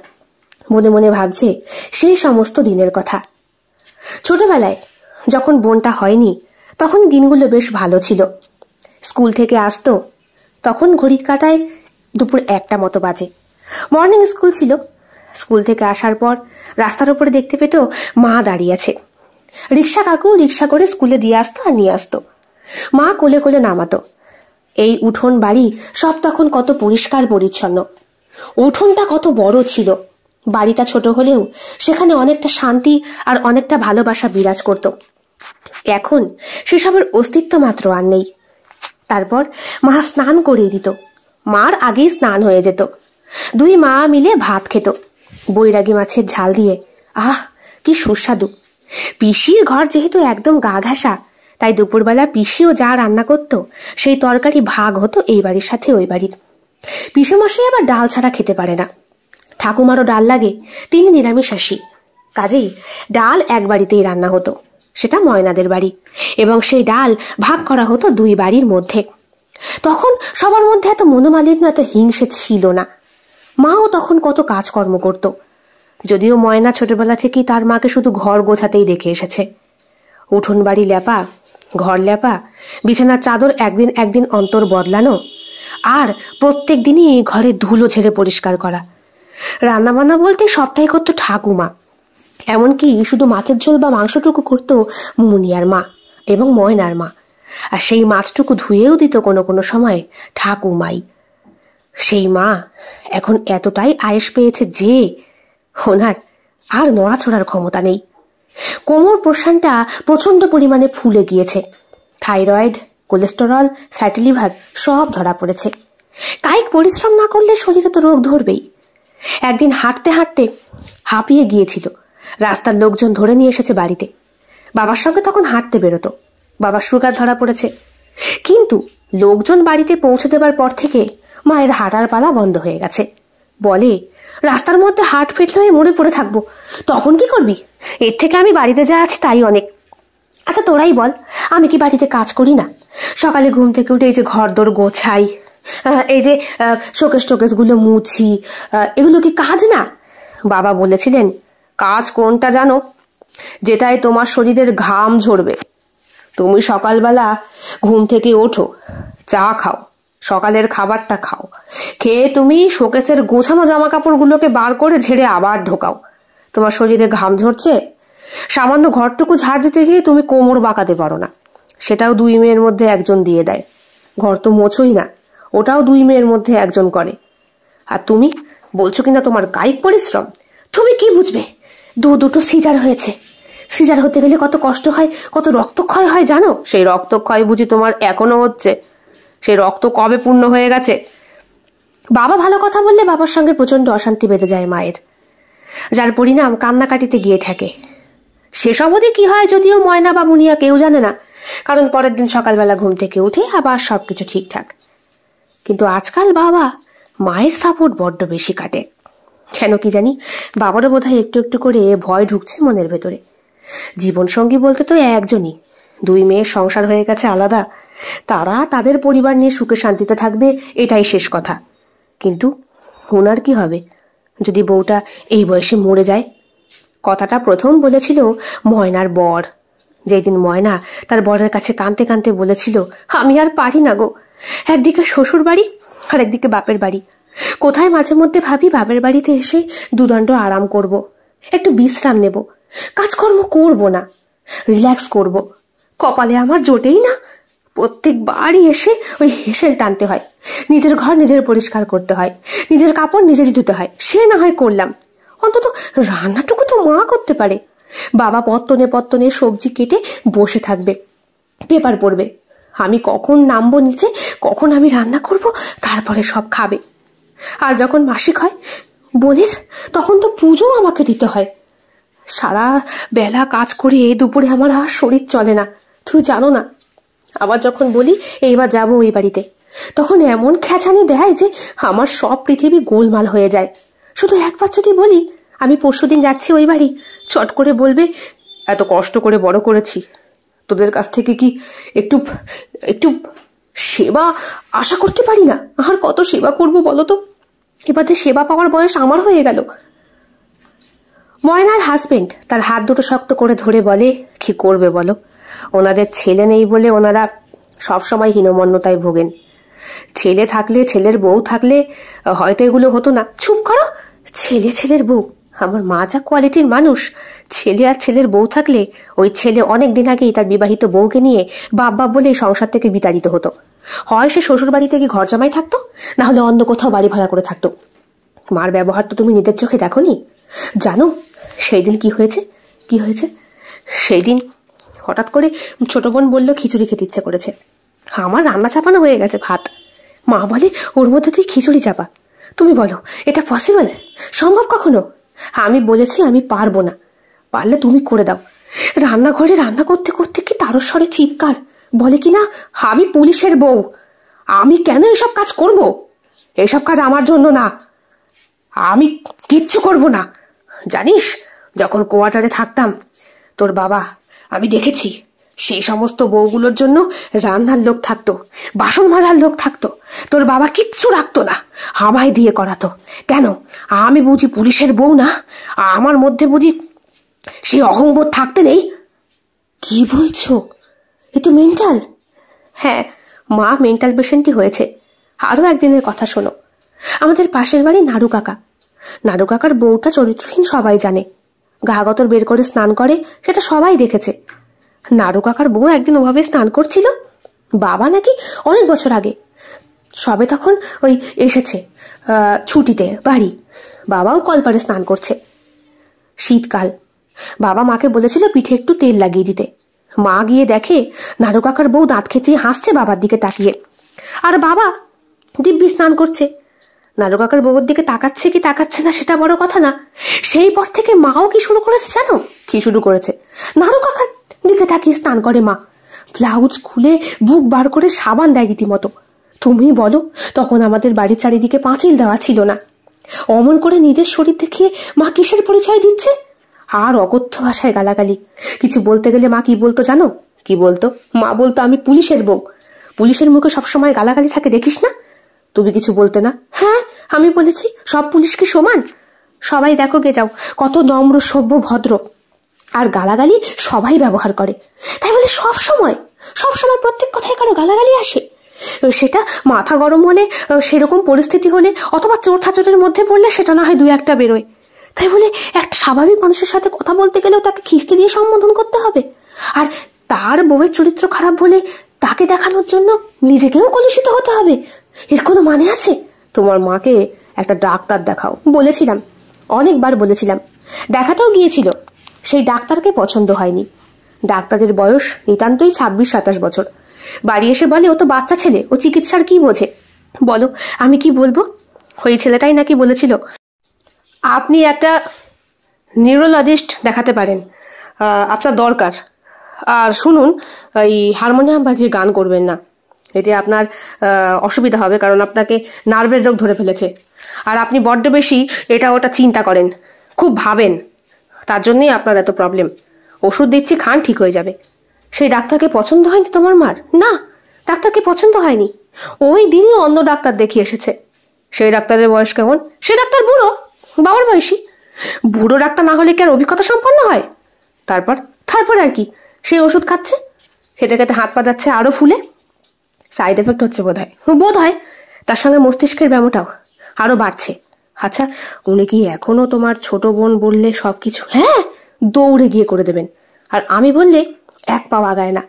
মনে মনে ভাবছে সেই সমস্ত দিনের কথা। ছোটবেলায় যখন বোনটা হয়নি, তখন দিনগুলো বেশ ভালো ছিল। স্কুল থেকে আসতো, তখন ঘড়ির কাঁটায় দুপুর 1টা মতো বাজে। মর্নিং স্কুল ছিল। স্কুল থেকে আসার পর রাস্তার উপরে দেখতে পেত মা দাঁড়িয়ে আছে। রিক্সা কাকু রিক্সা করে স্কুলে দিয়ে আসতো আর নিয়ে আসতো। মা কোলে কোলে নামাতো। এই উঠোন বাড়ি সব তখন কত পরিষ্কার পরিচ্ছন্ন। উঠোনটা কত বড় ছিল। বাড়িটা ছোট হলেও সেখানে অনেকটা শান্তি আর অনেকটা ভালোবাসা বিরাজ করত। এখন সেসবের অস্তিত্ব মাত্র আর নেই। তারপর মা স্নান করিয়ে দিত। মার আগেই স্নান হয়ে যেত। 2 মা মিলে ভাত খেত, বৈরাগী মাছের ঝাল দিয়ে। কি সুস্বাদু। পিসির ঘর যেহেতু একদম গা ঘাসা, তাই দুপুরবেলা পিসিও যা রান্না করত সেই তরকারি ভাগ হতো এই বাড়ির সাথে ওই বাড়ির। পিসেমশাই আবার ডাল ছাড়া খেতে পারে না। ঠাকুমারও ডাল লাগে, তিনি নিরামিষাশী। কাজেই ডাল এক বাড়িতেই রান্না হতো, সেটা ময়নাদের বাড়ি, এবং সেই ডাল ভাগ করা হতো 2 বাড়ির মধ্যে। তখন সবার মধ্যে এত মনোমালিন্য, এত হিংসে ছিল না। মাও তখন কত কাজকর্ম করত, যদিও ময়না ছোটবেলা থেকেই তার মাকে শুধু ঘর গোছাতেই দেখে এসেছে। উঠোন বাড়ি লেপা, ঘর লেপা, বিছানার চাদর একদিন অন্তর বদলানো, আর প্রত্যেক দিনই ঘরে ধুলো ঝেড়ে পরিষ্কার করা। রান্নাবান্না বলতে সবটাই করতো ঠাকুমা। এমনকি শুধু মাছের ঝোল বা মাংসটুকু করতো মুনিয়ার মা এবং ময়নার মা, আর সেই মাছটুকু ধুয়েও দিত কোনো কোনো সময় ঠাকুমাই। সেই মা এখন এতটাই আয়েশ পেয়েছে যে ওনার আর নড়াচড়ার ক্ষমতা নেই। কোমর প্রশানটা প্রচন্ড পরিমাণে ফুলে গিয়েছে। থাইরয়েড, কোলেস্টেরল, ফ্যাটি লিভার সব ধরা পড়েছে। কায়িক পরিশ্রম না করলে শরীরে তো রোগ ধরবেই। একদিন হাঁটতে হাঁটতে হাঁপিয়ে গিয়েছিল। রাস্তার লোকজন ধরে নিয়ে এসেছে বাড়িতে। বাবার সঙ্গে তখন হাঁটতে বেরোতো। বাবার সুগার ধরা পড়েছে। কিন্তু লোকজন বাড়িতে পৌঁছে দেবার পর থেকে মায়ের হাঁটার পালা বন্ধ হয়ে গেছে। বলে, রাস্তার মধ্যে হার্ট ফেটলে হয়ে মরে পড়ে থাকবো, তখন কি করবি? এর থেকে আমি বাড়িতে যা আছি তাই অনেক। আচ্ছা তোরাই বল, আমি কি বাড়িতে কাজ করি না? সকালে ঘুম থেকে উঠে এই যে ঘর দোর গোছাই, এই যে শোকেস টোকেসগুলো মুছি, এগুলো কি কাজ না? বাবা বলেছিলেন, কাজ কোনটা জানো? যেটাই তোমার শরীরের ঘাম ঝরবে। তুমি সকালবেলা ঘুম থেকে ওঠো, চা খাও, সকালের খাবারটা খাও, খেয়ে তুমি শোকেসের গোছানো জামা কাপড়গুলোকে বার করে ঝেড়ে আবার ঢোকাও। তোমার শরীরে ঘাম ঝরছে, সামান্য ঘরটুকু ঝাড় দিতে গিয়ে তুমি কোমর বাঁকাতে পারো না, সেটাও 2 মেয়ের মধ্যে একজন দিয়ে দেয়। ঘর তো মোছোই না, ওটাও 2 মেয়ের মধ্যে একজন করে। আর তুমি বলছো কিনা তোমার কায়িক পরিশ্রম। তুমি কি বুঝবে? দুটো সিজার হয়েছে। সিজার হতে গেলে কত কষ্ট হয়, কত রক্তক্ষয় হয় জানো? সেই রক্তক্ষয় বুঝি তোমার এখনো হচ্ছে? সেই রক্ত কবে পূর্ণ হয়ে গেছে? বাবা ভালো কথা বললে বাবার সঙ্গে প্রচন্ড অশান্তি বেঁধে যায় মায়ের, যার পরিণাম কান্নাকাটিতে গিয়ে থাকে। শেষ অবধি কি হয় যদিও ময়না বা মুনিয়া কেউ জানে না, কারণ পরের দিন সকালবেলা ঘুম থেকে উঠে আবার সবকিছু ঠিকঠাক। কিন্তু আজকাল বাবা মায়ের সাপোর্ট বড্ড বেশি কাটে। কেন কি জানি, বাবারও বোধহয় একটু একটু করে ভয় ঢুকছে মনের ভেতরে। জীবনসঙ্গী বলতে তো একজনই, 2 মেয়ের সংসার হয়ে গেছে আলাদা, তারা তাদের পরিবার নিয়ে সুখে শান্তিতে থাকবে, এটাই শেষ কথা। কিন্তু ওনার কি হবে যদি বউটা এই বয়সে মরে যায়? কথাটা প্রথম বলেছিল ময়নার বর। যেদিন ময়না তার বরের কাছে কাঁদতে কাঁদতে বলেছিল, আমি আর পারি না গো, একদিকে শ্বশুর বাড়ি আর একদিকে বাপের বাড়ি, কোথায় মাঝে মধ্যে ভাবি বাপের বাড়িতে এসে 2 দণ্ড আরাম করব, একটু বিশ্রাম নেব, কাজকর্ম করব না, রিল্যাক্স করব। কপালে আমার জোটেই না। প্রত্যেকবারই এসে ওই হেসেল টানতে হয়, নিজের ঘর নিজের পরিষ্কার করতে হয়, নিজের কাপড় নিজেরই ধুতে হয়। সে না হয় করলাম, অন্তত রান্নাটুকু তো মা করতে পারে। বাবা পত্তনে পত্তনে সবজি কেটে বসে থাকবে, পেপার পড়বে। আমি কখন নামবো নিচে, কখন আমি রান্না করব, তারপরে সব খাবে। আর যখন মাসিক হয় বোনের, তখন তো পুজো আমাকে দিতে হয়। সারা বেলা কাজ করে দুপুরে আমার আর শরীর চলে না, তুই জানো না। আবার যখন বলি এইবার যাবো ওই বাড়িতে, তখন এমন খেঁচানি দেয় যে আমার সব পৃথিবী গোলমাল হয়ে যায়। শুধু একবার যদি বলি আমি পরশুদিন যাচ্ছি ওই বাড়ি, চট করে বলবে, এত কষ্ট করে বড় করেছি, তোদের কাছ থেকে কি একটু একটু সেবা আশা করতে পারি না? আর কত সেবা করব বলো তো? এবারে সেবা পাওয়ার বয়স আমার হয়ে গেল। ময়নার হাজবেন্ড তার হাত দুটো শক্ত করে ধরে বলে, কি করবে বলো, ওনাদের ছেলে নেই বলে ওনারা সবসময় হীনমন্যতায় ভোগেন। ছেলে থাকলে, ছেলের বউ থাকলে হয়তো এগুলো হতো না। চুপ করো, ছেলের বউ, আমার মা যা কোয়ালিটির মানুষ, ছেলে আর ছেলের বউ থাকলে ওই ছেলে অনেক দিন আগেই তার বিবাহিত বউকে নিয়ে বাপ বাপ বলে সংসার থেকে বিতাড়িত হতো। হয় সে শ্বশুর বাড়িতে গিয়ে ঘর জামাই থাকতো, না হলে অন্য কোথাও বাড়ি ভাড়া করে থাকতো। মার ব্যবহার তো তুমি নিজের চোখে দেখোনি? জানো সেই দিন কি হয়েছে? সেই দিন হঠাৎ করে ছোট বোন বলল খিচুড়ি খেতে ইচ্ছে করেছে। আমার রান্না চাপানো হয়ে গেছে ভাত। মা বলে, ওর মধ্যে তুই খিচুড়ি চাপা। তুমি বলো এটা পসিবল? সম্ভব কখনো? আমি বলেছি আমি পারবো না, পারলে তুমি করে দাও। রান্নাঘরে রান্না করতে করতে কি তারস্বরে চিৎকার, বলে কিনা আমি পুলিশের বউ, আমি কেন এসব কাজ করব? এসব কাজ আমার জন্য না, আমি কিচ্ছু করব না। জানিস, যখন কোয়ার্টারে থাকতাম তোর বাবা, আমি দেখেছি সেই সমস্ত বউগুলোর জন্য রান্নার লোক থাকতো, বাসন মাজার লোক থাকতো, তোর বাবা কিচ্ছু রাখতো না, আমায় দিয়ে করাতো। কেন? আমি বুঝি পুলিশের বউ না? আমার মধ্যে বুঝি সেই অহংবোধ থাকতে নেই? কি বলছো? এ তো মেন্টাল। হ্যাঁ, মা মেন্টাল পেশেন্টই হয়েছে। আরও একদিনের কথা শোনো। আমাদের পাশের বাড়ি নাড়ু কাকার বউটা চরিত্রহীন সবাই জানে। গা-গতর বের করে স্নান করে, সেটা সবাই দেখেছে। নাড়ু কাকার বউ একদিন ওভাবে স্নান করছিল, বাবা নাকি অনেক বছর আগে, সবে তখন ওই এসেছে ছুটিতে বাড়ি, বাবাও কলপারে স্নান করছে। শীতকাল, বাবা মাকে বলেছিল পিঠে একটু তেল লাগিয়ে দিতে। মা গিয়ে দেখে নাড়ু কাকার বউ দাঁত খেঁচিয়ে হাসছে বাবার দিকে তাকিয়ে, আর বাবা দিব্যি স্নান করছে। নাড়ু কাকার বউয়ের দিকে তাকাচ্ছে কি তাকাচ্ছে না সেটা বড় কথা না, সেই পর থেকে মাও কি শুরু করেছে জানো? কি শুরু করেছে? নাড়ু কাকার দিকে তাকিয়ে স্নান করে মা। ব্লাউজ খুলে বুক বার করে সাবান দেয় রীতিমতো। তুমি বলো, তখন আমাদের বাড়ির চারিদিকে পাঁচিল দেওয়া ছিল না। অমন করে নিজের শরীর দেখিয়ে মা কিসের পরিচয় দিচ্ছে? আর অকথ্য ভাষায় গালাগালি। কিছু বলতে গেলে মা কি বলতো জানো? কি বলতো? মা বলতো আমি পুলিশের বউ। পুলিশের মুখে সবসময় গালাগালি থাকে, দেখিস না? তুমি কিছু বলতে না? হ্যাঁ, আমি বলেছি সব পুলিশ কি সমান? সবাই দেখো গে যাও কত নম্র সভ্য ভদ্র, আর গালাগালি সবাই ব্যবহার করে। তাই বলে সবসময় প্রত্যেক কথায় কারো গালাগালি আসে? সেটা মাথা গরম হলে, সেরকম পরিস্থিতি হলে, অথবা চোর ছাচরের মধ্যে পড়লে সেটা না হয় দু একটা বেরোয়। তাই বলে একটা স্বাভাবিক মানুষের সাথে কথা বলতে গেলেও তাকে খিস্তি দিয়ে সম্বোধন করতে হবে? আর তার বউয়ের চরিত্র খারাপ বলে তাকে দেখানোর জন্য নিজেকেও কলুষিত হতে হবে? এর কোনো মানে আছে? তোমার মাকে একটা ডাক্তার দেখাও বলেছিলাম, অনেকবার বলেছিলাম। দেখাতেও গিয়েছিল, সেই ডাক্তারকে পছন্দ হয়নি। ডাক্তারের বয়স নিতান্তই 26-27 বছর। বাড়ি এসে বলে ও তো বাচ্চা ছেলে, ও চিকিৎসার কি বোঝে। বলো আমি কি বলবো? ওই ছেলেটাই নাকি বলেছিল আপনি একটা নিউরোলজিস্ট দেখাতে পারেন, আপনার দরকার। আর শুনুন, এই হারমোনিয়াম বাজিয়ে গান করবেন না, এতে আপনার অসুবিধা হবে, কারণ আপনাকে নার্ভের রোগ ধরে ফেলেছে। আর আপনি বড্ড বেশি এটা ওটা চিন্তা করেন, খুব ভাবেন, তার জন্যই আপনার এত প্রবলেম। ওষুধ দিচ্ছি, খান, ঠিক হয়ে যাবে। সেই ডাক্তারকে পছন্দ হয়নি তোমার মার? না, ডাক্তারকে পছন্দ হয়নি। ওই দিনই অন্য ডাক্তার দেখিয়ে এসেছে। সেই ডাক্তারের বয়স কেমন? সে ডাক্তার বুড়ো, বাবার বয়সী। বুড়ো ডাক্তার না হলে কি আর অভিজ্ঞতা সম্পন্ন হয়? তারপর আর কি, সে ওষুধ খাচ্ছে, খেতে খেতে হাত পা যাচ্ছে আরো ফুলে। সাইড এফেক্ট হচ্ছে বোধ হয়, তার সঙ্গে মস্তিষ্কের ব্যামোটাও আরো বাড়ছে। আচ্ছা, উনি কি এখনো তোমার ছোট বোন বললে সবকিছু হ্যাঁ দৌড়ে গিয়ে করে দেবেন, আর আমি বললে এক পাও আগায় না?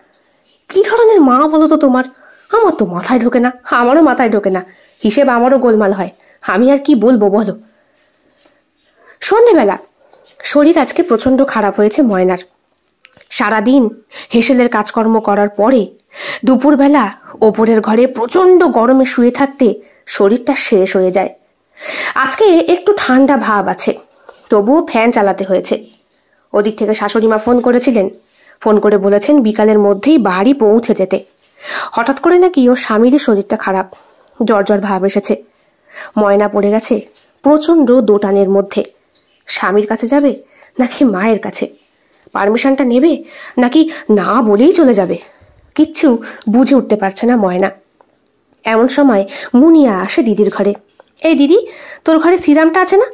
কি ধরনের মা বলো তো তোমার? আমার তো মাথায় ঢোকে না, আমারও মাথায় ঢোকে না, হিসেব আমারও গোলমাল হয়। আমি আর কি বলবো বলো। সন্ধেবেলা শরীর আজকে প্রচন্ড খারাপ হয়েছে ময়নার। সারাদিন হেসেলের কাজকর্ম করার পরে দুপুরবেলা ওপরের ঘরে প্রচন্ড গরমে শুয়ে থাকতে শরীরটা শেষ হয়ে যায়। আজকে একটু ঠান্ডা ভাব আছে, তবুও ফ্যান চালাতে হয়েছে। ওদিক থেকে শাশুড়িমা ফোন করেছিলেন, ফোন করে বলেছেন বিকালের মধ্যেই বাড়ি পৌঁছে যেতে। হঠাৎ করে নাকি ওর স্বামীরই শরীরটা খারাপ, জ্বর ভাব এসেছে। ময়না পড়ে গেছে প্রচন্ড দোটানের মধ্যে। স্বামীর কাছে যাবে নাকি মায়ের কাছে? পারমিশনটা নেবে নাকি না বলেই চলে যাবে? কিচ্ছু বুঝে উঠতে পারছে না ময়না। এমন সময় মুনিয়া আসে দিদির ঘরে। এই দিদি, তোর ঘরে সিরামটা আছে না?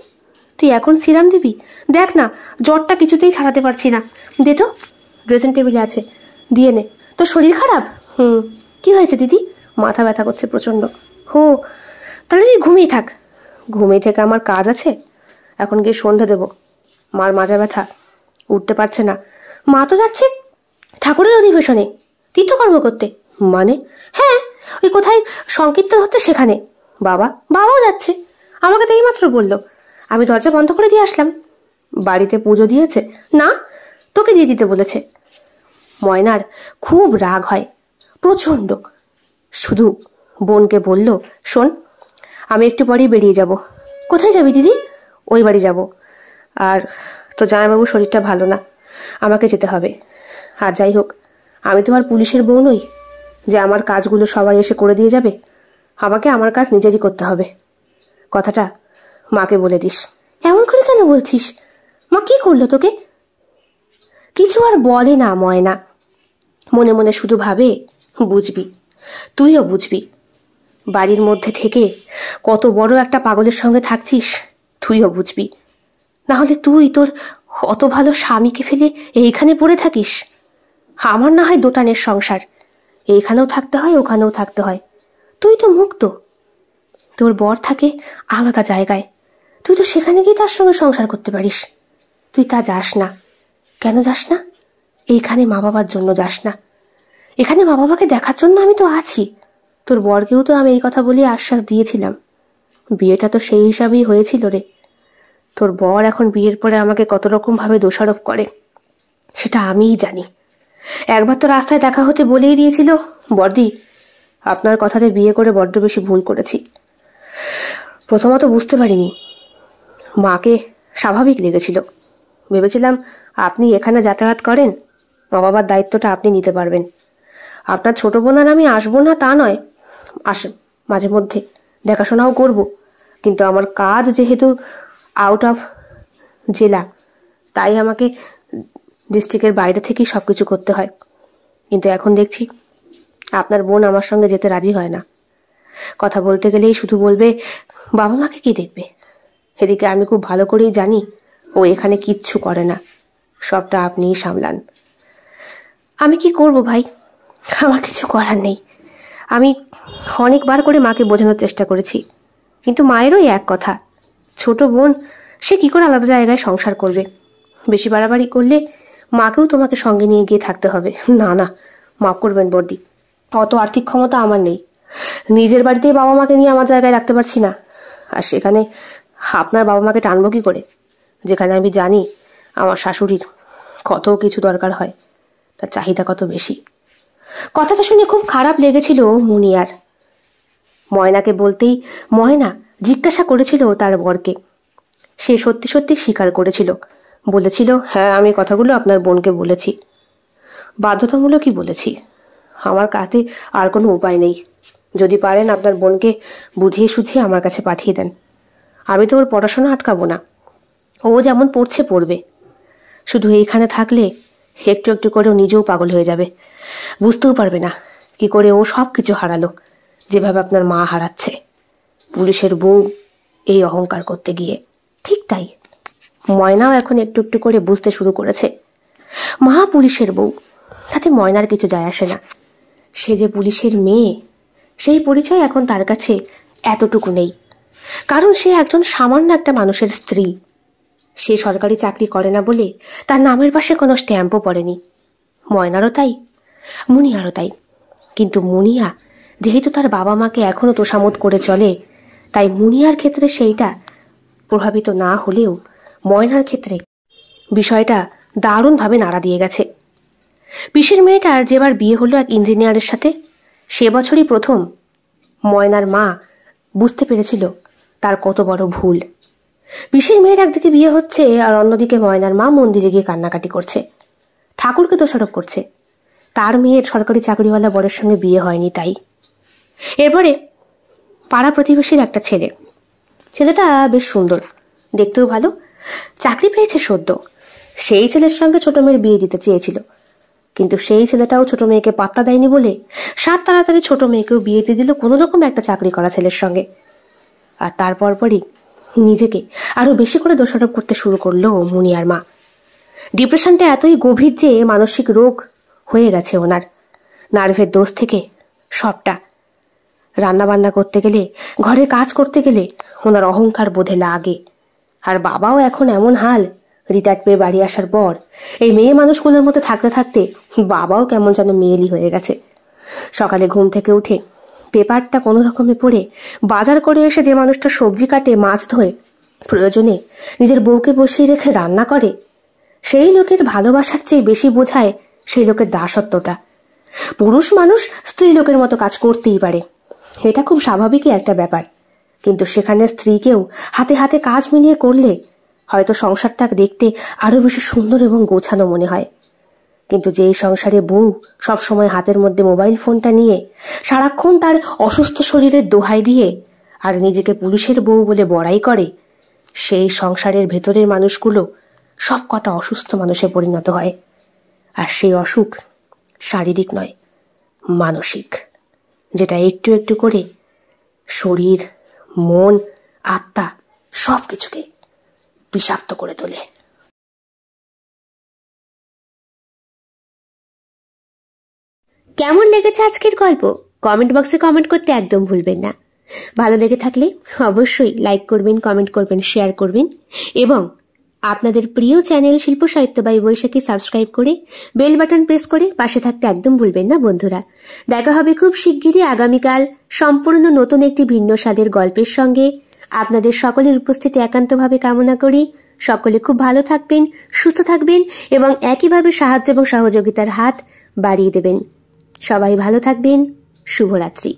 তুই এখন সিরাম দিবি? দেখ না, জ্বরটা কিছুতেই ছাড়াতে পারছি না। দে তো, ড্রেসিং টেবিলে আছে, দিয়ে নে। তোর শরীর খারাপ? কি হয়েছে দিদি? মাথা ব্যথা করছে প্রচন্ড। হো, তাহলে তুই ঘুমিয়ে থাক। ঘুমিয়ে থেকে আমার কাজ আছে, এখন গিয়ে সন্ধ্যা দেব। মার মাজা ব্যথা, উঠতে পারছে না। মা তো যাচ্ছে ঠাকুরের অধিবেশনে তীর্থকর্ম করতে। মানে? হ্যাঁ, ওই কোথায় সংকীর্তন হচ্ছে সেখানে। বাবাও যাচ্ছে, আমাকে তো এইমাত্র বললো। আমি দরজা বন্ধ করে দিয়ে আসলাম। বাড়িতে পুজো দিয়েছে? না, তোকে দিয়ে দিতে বলেছে। ময়নার খুব রাগ হয়, প্রচন্ড। শুধু বোনকে বলল, শোন, আমি একটু পরেই বেরিয়ে যাব। কোথায় যাবি দিদি? ওই বাড়ি যাব। আর তো জামাইবাবুর শরীরটা ভালো না, আমাকে যেতে হবে। আর যাই হোক, আমি তো আর পুলিশের বউ নই যে আমার কাজগুলো সবাই এসে করে দিয়ে যাবে। আমাকে আমার কাজ নিজেরই করতে হবে। কথাটা মাকে বলে দিস। এমন করে কেন বলছিস? মা কি করলো তোকে? কিছু আর বলে না ময়না, মনে মনে শুধু ভাবে বুঝবি, তুইও বুঝবি। বাড়ির মধ্যে থেকে কত বড় একটা পাগলের সঙ্গে থাকছিস, তুইও বুঝবি। না হলে তুই তোর অত ভালো স্বামীকে ফেলে এইখানে পড়ে থাকিস। আমার না হয় দোটানের সংসার, এইখানেও থাকতে হয় ওখানেও থাকতে হয়। তুই তো মুক্ত, তোর বর থাকে আলাদা জায়গায়, তুই তো সেখানে গিয়ে তার সঙ্গে সংসার করতে পারিস। তুই তা যাস না। কেন যাস না? এইখানে মা বাবার জন্য যাস না। এখানে মা বাবাকে দেখার জন্য আমি তো আছি। তোর বরকেও তো আমি এই কথা বলে আশ্বাস দিয়েছিলাম। বিয়েটা তো সেই হিসাবেই হয়েছিল রে। তোর বর এখন বিয়ের পরে আমাকে কত রকম ভাবে দোষারোপ করে সেটা আমিই জানি। একবার তো রাস্তায় দেখা হতে বলেই দিয়েছিল, বর্দি আপনার কথাতে বিয়ে করে বড্ড বেশি ভুল করেছি। প্রথমত বুঝতে পারিনি, মাকে স্বাভাবিক লেগেছিল। ভেবেছিলাম আপনি এখানে যাতায়াত করেন, মা বাবার দায়িত্বটা আপনি নিতে পারবেন। আপনার ছোট বোন আর আমি আসবো না তা নয়, আসেন মাঝে মধ্যে, দেখাশোনাও করব, কিন্তু আমার কাজ যেহেতু আউট অফ জেলা, তাই আমাকে ডিস্ট্রিক্টের বাইরে থেকেই সবকিছু করতে হয়। কিন্তু এখন দেখছি আপনার বোন আমার সঙ্গে যেতে রাজি হয় না। কথা বলতে গেলেই শুধু বলবে বাবা মাকে কি দেখবে। এদিকে আমি খুব ভালো করেই জানি ও এখানে কিচ্ছু করে না, সবটা আপনিই সামলান। আমি কি করব ভাই, আমার কিছু করার নেই। আমি অনেকবার করে মাকে বোঝানোর চেষ্টা করেছি, কিন্তু মায়েরও এক কথা, ছোট বোন সে কি করে আলাদা জায়গায় সংসার করবে, বেশি বাড়াবাড়ি করলে মাকেও তোমাকে সঙ্গে নিয়ে গিয়ে থাকতে হবে। না না, মাফ করবেন বর্দি, অত আর্থিক ক্ষমতা আমার নেই। নিজের বাড়িতেই বাবা মাকে নিয়ে আমার জায়গায় রাখতে পারছি না, আর সেখানে আপনার বাবা মাকে টানবো কি করে, যেখানে আমি জানি আমার শাশুড়ির কত কিছু দরকার হয়, তার চাহিদা কত বেশি। কথাটা শুনে খুব খারাপ লেগেছিল মুনিয়ার। ময়নাকে বলতেই ময়না জিজ্ঞাসা করেছিল তার বরকে। সে সত্যি সত্যি স্বীকার করেছিল, বলেছিল হ্যাঁ আমি কথাগুলো আপনার বোনকে বলেছি, বাধ্যতামূলকই বলেছি। আমার কাছে আর কোনো উপায় নেই, যদি পারেন আপনার বোনকে বুঝিয়ে সুঝিয়ে আমার কাছে পাঠিয়ে দেন। আমি তো ওর পড়াশোনা আটকাবো না, ও যেমন পড়ছে পড়বে। শুধু এইখানে থাকলে একটু একটু করে ও নিজেও পাগল হয়ে যাবে, বুঝতেও পারবে না কি করে ও সব কিছু হারালো, যেভাবে আপনার মা হারাচ্ছে পুলিশের বউ এই অহংকার করতে গিয়ে। ঠিক তাই, ময়নাও এখন একটু একটু করে বুঝতে শুরু করেছে মা পুলিশের বউ, তাতে ময়নার কিছু যায় আসে না। সে যে পুলিশের মেয়ে, সেই পরিচয় এখন তার কাছে এতটুকু নেই, কারণ সে একজন সামান্য একটা মানুষের স্ত্রী। সে সরকারি চাকরি করে না বলে তার নামের পাশে কোনো স্ট্যাম্পও পড়েনি। ময়নারও তাই, মুনিয়ারও তাই। কিন্তু মুনিয়া যেহেতু তার বাবা মাকে এখনো তোষামোদ করে চলে, তাই মুনিয়ার ক্ষেত্রে সেইটা প্রভাবিত না হলেও ময়নার ক্ষেত্রে বিষয়টা দারুণভাবে নাড়া দিয়ে গেছে। পিসির মেয়েটার যেবার বিয়ে হলো এক ইঞ্জিনিয়ারের সাথে, সে বছরই প্রথম ময়নার মা বুঝতে পেরেছিল তার কত বড় ভুল। পিসির মেয়ের একদিকে বিয়ে হচ্ছে আর অন্যদিকে ময়নার মা মন্দিরে গিয়ে কান্নাকাটি করছে, ঠাকুরকে দোষারোপ করছে তার মেয়ের সরকারি চাকরিওয়ালা বরের সঙ্গে বিয়ে হয়নি তাই। এরপরে পাড়া প্রতিবেশীর একটা ছেলে, ছেলেটা বেশ সুন্দর, দেখতেও ভালো, চাকরি পেয়েছে সদ্য। সেই ছেলের সঙ্গে ছোট মেয়ের বিয়ে দিতে চেয়েছিল, কিন্তু সেই ছেলেটাও ছোট মেয়েকে পাত্তা দেয়নি বলে সাত তাড়াতাড়ি ছোট মেয়েকেও বিয়ে দিয়ে দিল কোনো রকম একটা চাকরি করা ছেলের সঙ্গে। আর তারপর পরই নিজেকে আরো বেশি করে দোষারোপ করতে শুরু করলো মুনিয়ার মা। ডিপ্রেশনটা এতই গভীর যে মানসিক রোগ হয়ে গেছে ওনার, নার্ভের দোষ থেকে সবটা। রান্না বান্না করতে গেলে, ঘরে কাজ করতে গেলে ওনার অহংকার বোধে লাগে। আর বাবাও এখন এমন হাল, রিটায়ার্ড পেয়ে বাড়ি আসার পর এই মেয়ে মানুষগুলোর মধ্যে থাকতে থাকতে বাবাও কেমন যেন মেয়েলি হয়ে গেছে। সকালে ঘুম থেকে উঠে পেপারটা কোনো রকমে পড়ে বাজার করে এসে যে মানুষটা সবজি কাটে, মাছ ধোয়, প্রয়োজনে নিজের বউকে বসিয়ে রেখে রান্না করে, সেই লোকের ভালোবাসার চেয়ে বেশি বোঝায় সেই লোকের দাসত্বটা। পুরুষ মানুষ স্ত্রী লোকের মতো কাজ করতেই পারে, এটা খুব স্বাভাবিকই একটা ব্যাপার, কিন্তু সেখানে স্ত্রীকেও হাতে হাতে কাজ মিলিয়ে করলে হয়তো সংসারটা দেখতে আরো বেশি সুন্দর এবং গোছানো মনে হয়। কিন্তু যেই সংসারে বউ সবসময় হাতের মধ্যে মোবাইল ফোনটা নিয়ে সারাক্ষণ তার অসুস্থ শরীরের দোহাই দিয়ে আর নিজেকে পুলিশের বউ বলে বড়াই করে, সেই সংসারের ভেতরের মানুষগুলো সব কটা অসুস্থ মানুষে পরিণত হয়। আর সেই অসুখ শারীরিক নয়, মানসিক, যেটা একটু একটু করে শরীর, মন, আত্মা সবকিছুকে বিষাক্ত করে তোলে। কেমন লেগেছে আজকের গল্প কমেন্ট বক্সে কমেন্ট করতে একদম ভুলবেন না। ভালো লেগে থাকলে অবশ্যই লাইক করবেন, কমেন্ট করবেন, শেয়ার করবেন এবং আপনাদের প্রিয় চ্যানেল শিল্প সাহিত্য বাই বৈশাখী সাবস্ক্রাইব করে বেল বাটন প্রেস করে পাশে থাকতে একদম ভুলবেন না বন্ধুরা। দেখা হবে খুব শিগগিরই আগামীকাল সম্পূর্ণ নতুন একটি ভিন্ন স্বাদের গল্পের সঙ্গে। আপনাদের সকলের উপস্থিতি একান্তভাবে কামনা করি। সকলে খুব ভালো থাকবেন, সুস্থ থাকবেন এবং একইভাবে সাহায্য এবং সহযোগিতার হাত বাড়িয়ে দেবেন। সবাই ভালো থাকবেন। শুভরাত্রি।